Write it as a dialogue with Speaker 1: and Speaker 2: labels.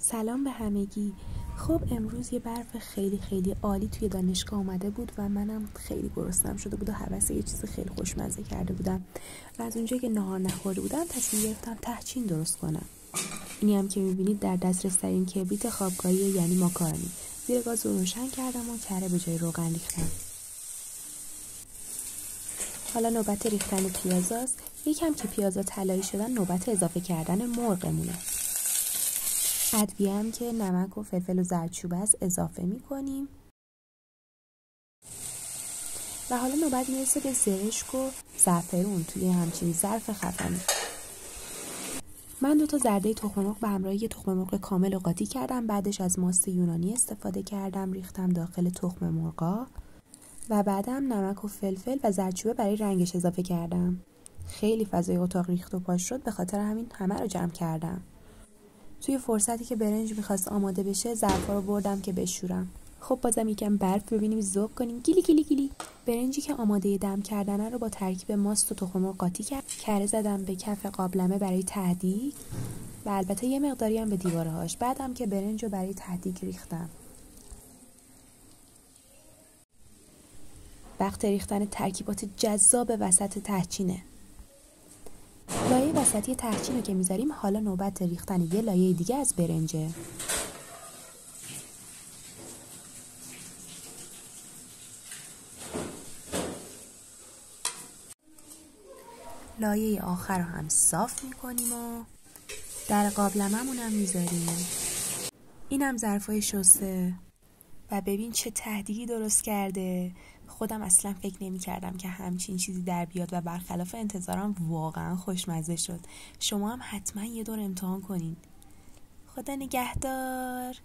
Speaker 1: سلام به همگی. خب امروز یه برف خیلی خیلی عالی توی دانشگاه اومده بود و منم خیلی گرسنم شده بود و هوس یه چیز خیلی خوشمزه کرده بودم و از اونجایی که نهار نخورده بودم تصمیم گرفتم تهچین درست کنم. اینی هم که میبینید در دسترس ترین کبریت خوابگاهی یعنی ماکارونی. زیر گاز رو روشن کردم و کره به جای روغن ریختم. حالا نوبت ریختن پیازاست. یکم که پیازا طلایی شدن نوبت اضافه کردن مرغمونه. ادویه هم که نمک و فلفل و زردچوبه است اضافه میکنیم و حالا نوبت میرسه به زرشک و زعفرون توی همچین ظرف خفنی. من 2 زرده تخم مرغ به همراه یه تخم مرغ کامل رو قاطی کردم. بعدش از ماست یونانی استفاده کردم، ریختم داخل تخم مرغا و بعدم نمک و فلفل و زردچوبه برای رنگش اضافه کردم. خیلی فضای اتاق ریخت و پاش شد، به خاطر همین همه رو جمع کردم. توی فرصتی که برنج میخواست آماده بشه ظرفا رو بردم که بشورم. خب بازم یکم برف ببینیم، ذوق کنیم. گیلی گیلی گیلی. برنجی که آماده دم کردن رو با ترکیب ماست و تخم مرغ قاطی کردم. کره زدم به کف قابلمه برای تهدیگ و البته یه مقداری هم به دیوارهاش. بعدم که برنج رو برای تهدیگ ریختم. وقت ریختن ترکیبات جذاب وسط تهچینه. لایه وسطی تهچین رو که میذاریم، حالا نوبت ریختن یه لایه دیگه از برنجه. لایه آخر رو هم صاف میکنیم و در قابلمه‌مون هم میذاریم. اینم ظرفای شسته و ببین چه تهدیگی درست کرده. خودم اصلا فکر نمی کردم که همچین چیزی در بیاد و برخلاف انتظارم واقعا خوشمزه شد. شما هم حتما یه دور امتحان کنین. خدا نگهدار.